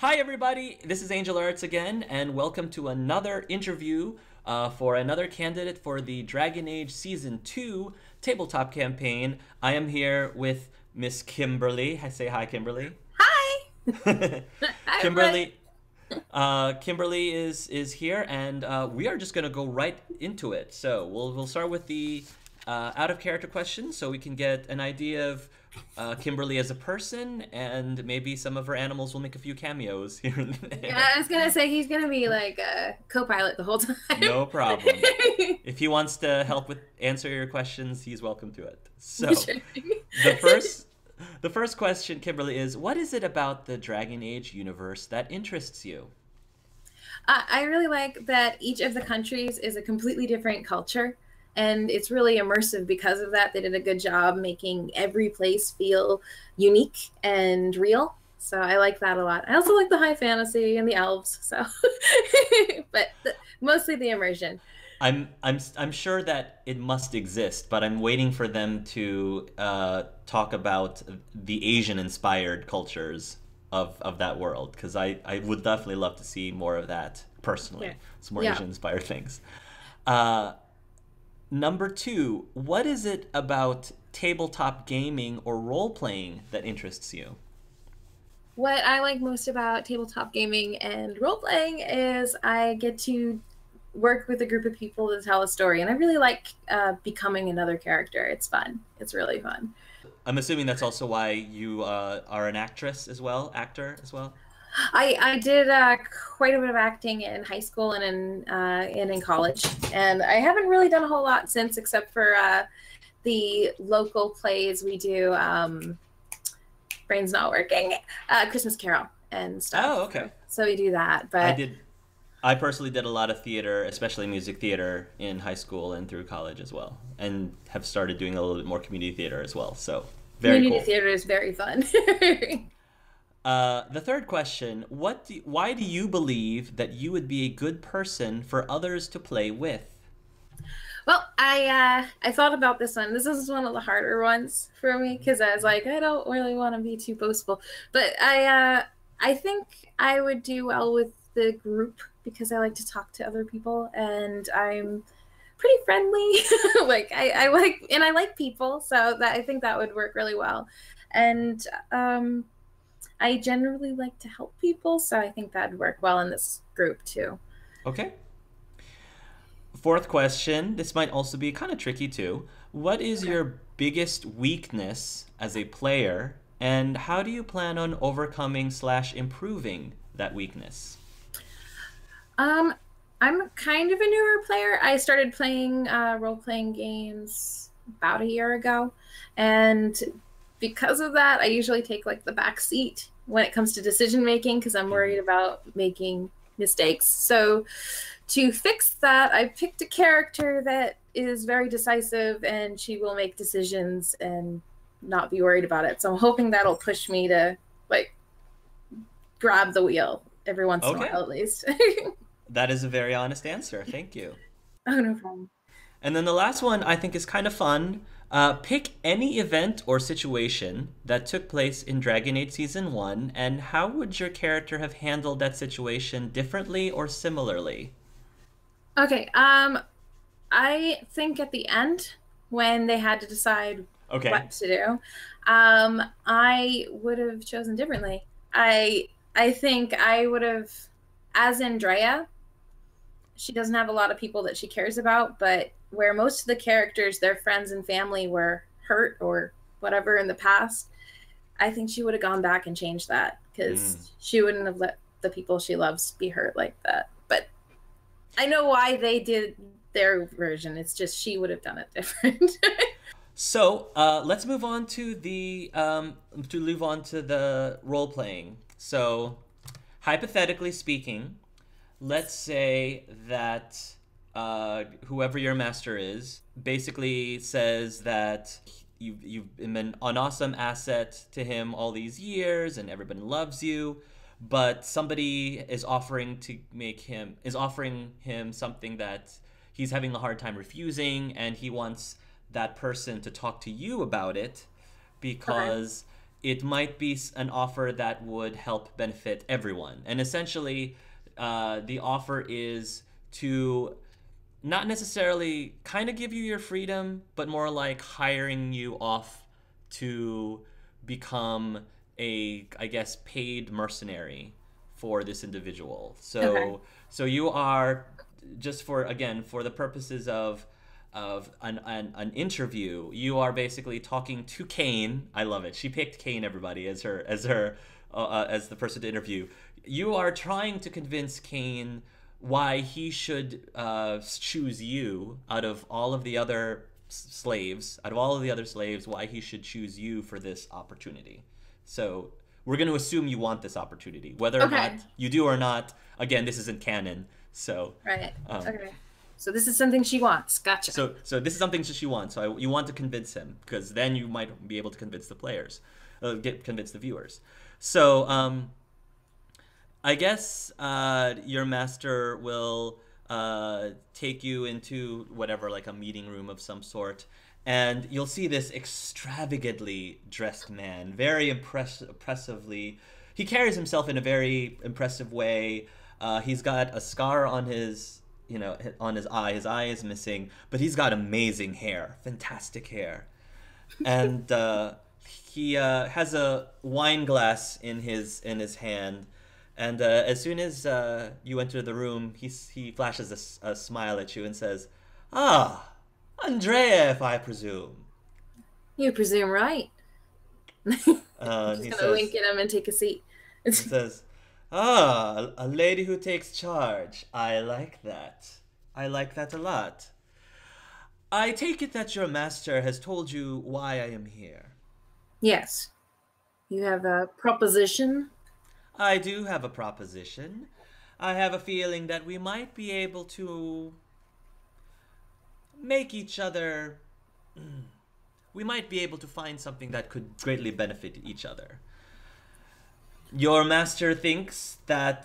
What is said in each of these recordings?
Hi, everybody. This is Angel Arts again, and welcome to another interview for another candidate for the Dragon Age Season 2 tabletop campaign. I am here with Miss Kimberly. I say hi, Kimberly. Hi. Hi, everybody. Kimberly, Kimberly is here, and we are just gonna go right into it. So we'll start with the out of character questions, so we can get an idea of Kimberly as a person, and maybe some of her animals will make a few cameos here and Yeah, there. I was gonna say he's gonna be like a co-pilot the whole time. No problem. If he wants to help with answer your questions, he's welcome to it. So Sure. the first the first question, Kimberly, is what is it about the Dragon Age universe that interests you? I really like that each of the countries is a completely different culture, and it's really immersive because of that. They did a good job making every place feel unique and real. So I like that a lot. I also like the high fantasy and the elves. So, but mostly the immersion. I'm sure that it must exist, but I'm waiting for them to talk about the Asian inspired cultures of that world, because I would definitely love to see more of that Yeah. personally. Some more Yeah. Asian inspired things. Uh, Number two, what is it about tabletop gaming or role playing that interests you? What I like most about tabletop gaming and role playing is I get to work with a group of people to tell a story, and I really like becoming another character. It's fun. It's really fun. I'm assuming that's also why you are an actress as well, actor as well. I did quite a bit of acting in high school and in college, and I haven't really done a whole lot since, except for the local plays we do. Brain's not working. Christmas Carol and Oh, stuff. okay. So we do that, I but did. I personally did a lot of theater, especially music theater, in high school and through college as well, and have started doing a little bit more community theater as well. So very community cool. theater is very fun. The third question: why do you believe that you would be a good person for others to play with? Well, I thought about this one. This is one of the harder ones for me because I was like, I don't really want to be too boastful, but I think I would do well with the group because I like to talk to other people and I'm pretty friendly. Like I like and I like people, so that I think that would work really well. And I generally like to help people, so I think that'd work well in this group too. Okay. Fourth question. This might also be kind of tricky too. What is Okay. your biggest weakness as a player, and how do you plan on overcoming slash improving that weakness? Um, I'm kind of a newer player. I started playing role-playing games about a year ago, and because of that, I usually take like the back seat when it comes to decision making because I'm worried Mhm. about making mistakes. So to fix that, I picked a character that is very decisive and she will make decisions and not be worried about it. So I'm hoping that'll push me to like grab the wheel every once in a Okay. while at least. That is a very honest answer. Thank you. Oh, no problem. And then the last one I think is kind of fun. Pick any event or situation that took place in Dragon Age Season 1, and how would your character have handled that situation differently or similarly? Okay, I think at the end when they had to decide Okay. what to do, I would have chosen differently. I think I would have, as Andreia, she doesn't have a lot of people that she cares about, but where most of the characters, their friends and family were hurt or whatever in the past, I think she would have gone back and changed that Mm. because she wouldn't have let the people she loves be hurt like that. But I know why they did their version. It's just she would have done it different. So let's move on to the role playing. So hypothetically speaking, let's say that whoever your master is basically says that you've been an awesome asset to him all these years and everybody loves you, but somebody is offering him something that he's having a hard time refusing, and he wants that person to talk to you about it Okay. because it might be an offer that would help benefit everyone. And essentially, the offer is to not necessarily kind of give you your freedom, but more like hiring you off to become a, I guess, paid mercenary for this individual. So, so you are, just for, again, for the purposes of an interview, you are basically talking to Kane. I love it. She picked Kane, everybody, as the person to interview. You are trying to convince Kane why he should choose you out of all of the other slaves, why he should choose you for this opportunity. So we're going to assume you want this opportunity. Whether or not you do or not, again, this isn't canon. So right. Okay. So this is something she wants. Gotcha. So this is something she wants. So you want to convince him, because then you might be able to convince the players, convince the viewers. So I guess your master will take you into whatever, like a meeting room of some sort, and you'll see this extravagantly dressed man, very impressively. He carries himself in a very impressive way. He's got a scar on his, on his eye. His eye is missing, but he's got amazing hair, fantastic hair, and he has a wine glass in his hand. And as soon as you enter the room, he flashes a smile at you and says, "Ah, Andreia, if I presume." You presume right. I'm just gonna wink at him and take a seat. He says, "Ah, a lady who takes charge. I like that. I like that a lot. I take it that your master has told you why I am here." Yes. You have a proposition? I do have a proposition. I have a feeling that we might be able to make each other... We might be able to find something that could greatly benefit each other. Your master thinks that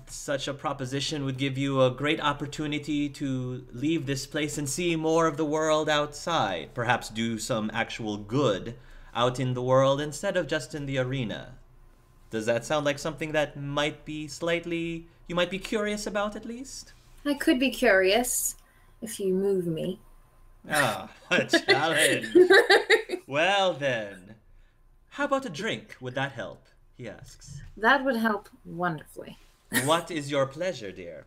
such a proposition would give you a great opportunity to leave this place and see more of the world outside. Perhaps do some actual good out in the world instead of just in the arena. Does that sound like something that might be you might be curious about, at least? I could be curious if you move me. Ah, a challenge. Well then, how about a drink? Would that help? He asks. That would help wonderfully. What is your pleasure, dear?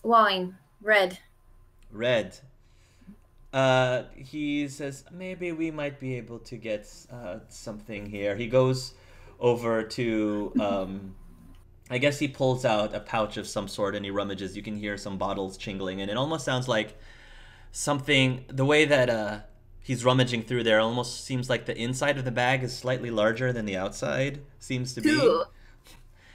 Wine. Red. Red. He says, maybe we might be able to get something here. He goes over to, I guess he pulls out a pouch of some sort and he rummages. You can hear some bottles jingling, and it almost sounds like something, the way that he's rummaging through there almost seems like the inside of the bag is slightly larger than the outside seems to be. Cool.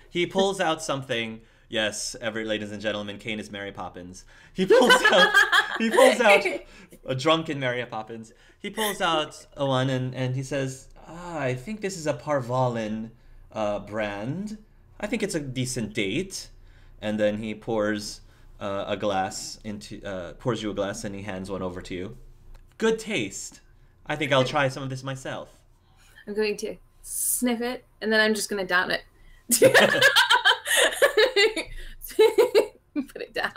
He pulls out something. Yes, ladies and gentlemen, Kane is Mary Poppins. He pulls out a drunken Mary Poppins. He pulls out a one and he says, I think this is a Parvalin brand. I think it's a decent date. And then he pours a glass pours you a glass, and he hands one over to you. Good taste. I think I'll try some of this myself. I'm going to sniff it, and then I'm just going to down it. Put it down.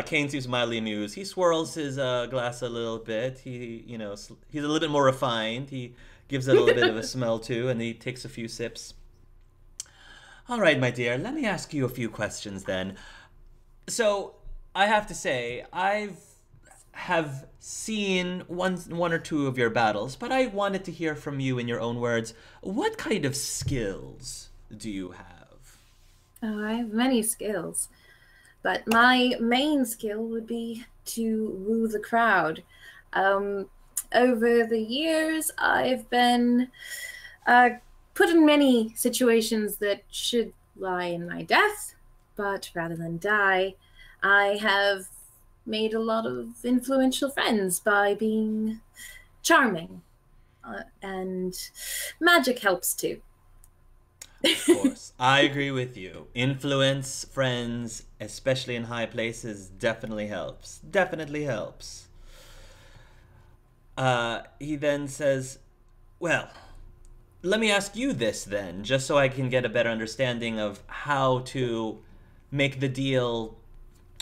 Kane seems mildly amused. He swirls his glass a little bit. He's a little bit more refined. He gives it a little bit of a smell too, and he takes a few sips. All right, my dear, let me ask you a few questions then. So, I have to say, have seen one or two of your battles, but I wanted to hear from you in your own words. What kind of skills do you have? Oh, I have many skills, but my main skill would be to woo the crowd. Over the years, I've been put in many situations that should lie in my death, but rather than die, I have made a lot of influential friends by being charming, and magic helps too. Of course, I agree with you. Influence friends, especially in high places, definitely helps. Definitely helps. He then says, Well, let me ask you this then, just so I can get a better understanding of how to make the deal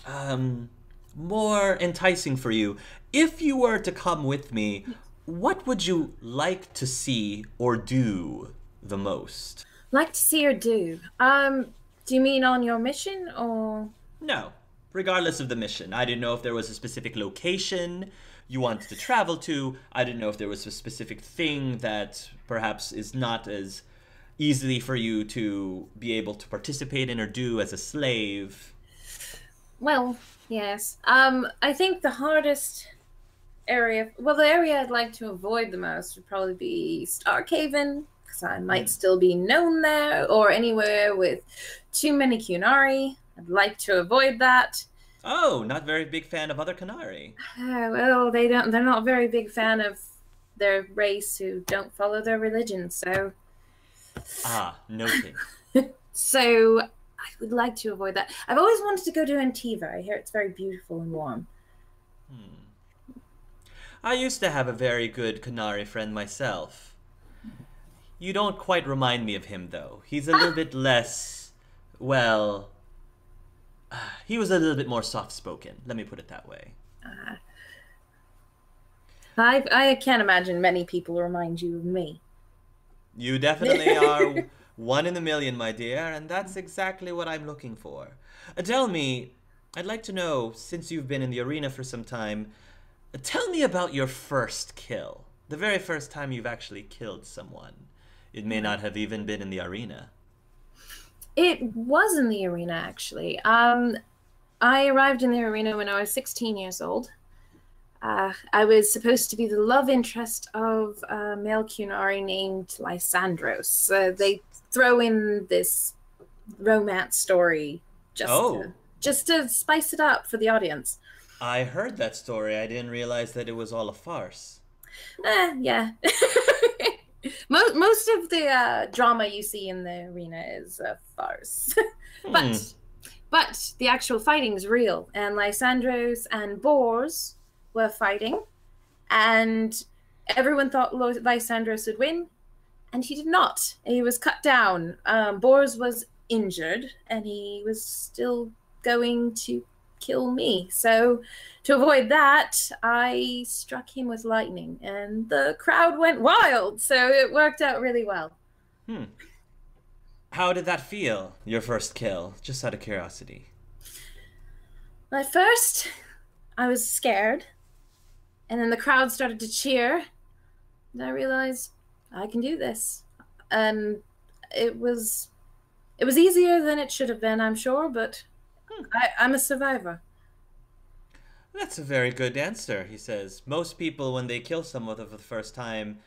um, more enticing for you. If you were to come with me, what would you like to see or do the most? Like to see or do? Do you mean on your mission or? No, regardless of the mission. I didn't know if there was a specific location you wanted to travel to. I didn't know if there was a specific thing that perhaps is not as easily for you to be able to participate in or do as a slave. Well, yes. I think the hardest area, well, the area I'd like to avoid the most would probably be Starkhaven, because I might still be known there, or anywhere with too many Qunari. I'd like to avoid that. Oh, not very big fan of other Qunari. Well, they're not a very big fan of their race who don't follow their religion, so Ah, noted. so I would like to avoid that. I've always wanted to go to Antiva. I hear it's very beautiful and warm. I used to have a very good Qunari friend myself. You don't quite remind me of him, though. He's a little bit less, well, he was a little bit more soft-spoken. Let me put it that way. I can't imagine many people remind you of me. You definitely are one in a million, my dear, and that's exactly what I'm looking for. Tell me, I'd like to know, since you've been in the arena for some time, tell me about your first kill. The very first time you've actually killed someone. It may not have even been in the arena. It was in the arena, actually. I arrived in the arena when I was 16 years old. I was supposed to be the love interest of a male Qunari named Lysandros. They throw in this romance story just to spice it up for the audience. I heard that story. I didn't realize that it was all a farce. Yeah. Most of the drama you see in the arena is a farce. But the actual fighting is real, and Lysandros and Boars were fighting, and everyone thought Lysandros would win, and he did not. He was cut down. Boars was injured, and he was still going to kill me. So to avoid that, I struck him with lightning, and the crowd went wild. So it worked out really well. How did that feel, your first kill? Just out of curiosity. At first, I was scared, and then the crowd started to cheer, and I realized I can do this. And it was easier than it should have been, I'm sure, but I'm a survivor. That's a very good answer, he says. Most people, when they kill someone for the first time,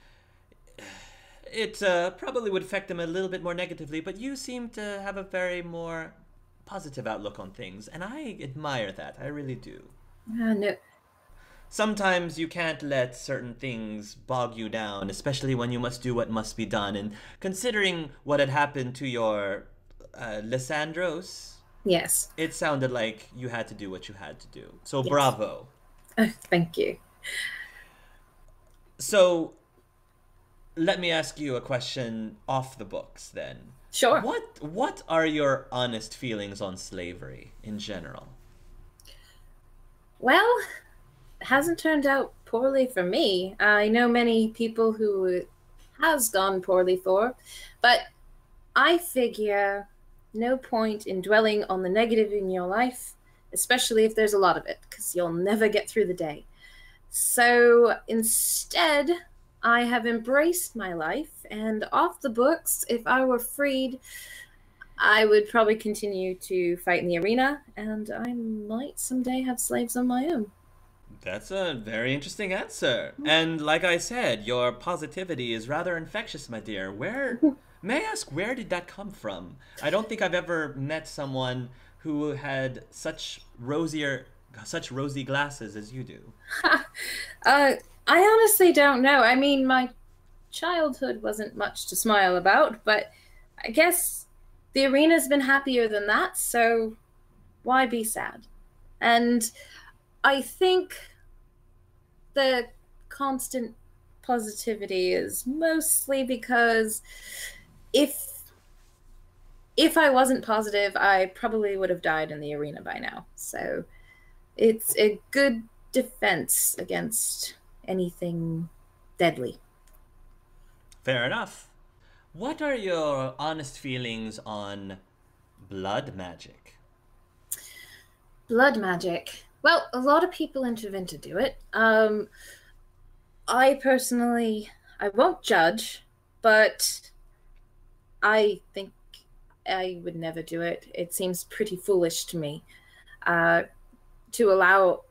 it probably would affect them a little bit more negatively, but you seem to have a very more positive outlook on things, and I admire that. I really do. No. Sometimes you can't let certain things bog you down, especially when you must do what must be done. And considering what had happened to your Lysandros, yes, it sounded like you had to do what you had to do. So yes. Bravo. Thank you. So let me ask you a question off the books then. Sure. What are your honest feelings on slavery in general? Well, it hasn't turned out poorly for me. I know many people who it has gone poorly for, but I figure no point in dwelling on the negative in your life, especially if there's a lot of it, because you'll never get through the day. So instead, I have embraced my life, and off the books, if I were freed, I would probably continue to fight in the arena, and I might someday have slaves on my own. That's a very interesting answer. And like I said, your positivity is rather infectious, my dear. May I ask, where did that come from? I don't think I've ever met someone who had such rosy glasses as you do. I honestly don't know. I mean, my childhood wasn't much to smile about, but I guess the arena's been happier than that, so why be sad? And I think the constant positivity is mostly because if I wasn't positive, I probably would have died in the arena by now. So it's a good defense against anything deadly. Fair enough. What are your honest feelings on blood magic? Blood magic. Well, a lot of people in Tevinter do it. I personally, I won't judge, but I think I would never do it. It seems pretty foolish to me uh, to allow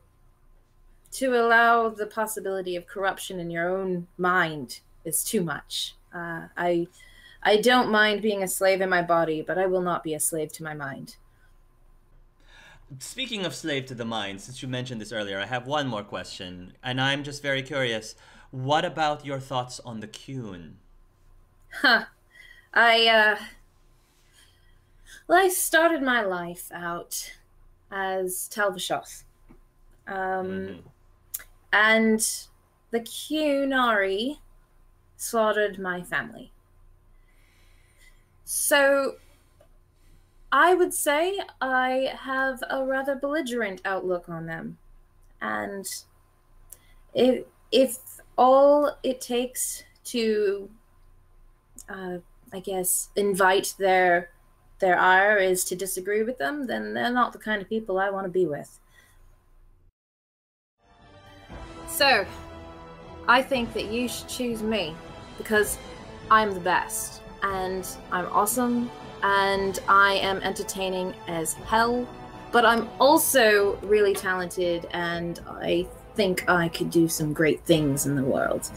the possibility of corruption in your own mind is too much. I don't mind being a slave in my body, but I will not be a slave to my mind. Speaking of slave to the mind, since you mentioned this earlier, I have one more question, and I'm just very curious. What about your thoughts on the Qun? Huh. I well, I started my life out as Talvishoth. And the Qunari slaughtered my family. So I would say I have a rather belligerent outlook on them. And if all it takes to, I guess, invite their ire is to disagree with them, then they're not the kind of people I want to be with. So, I think that you should choose me because I'm the best and I'm awesome and I am entertaining as hell, but I'm also really talented and I think I could do some great things in the world.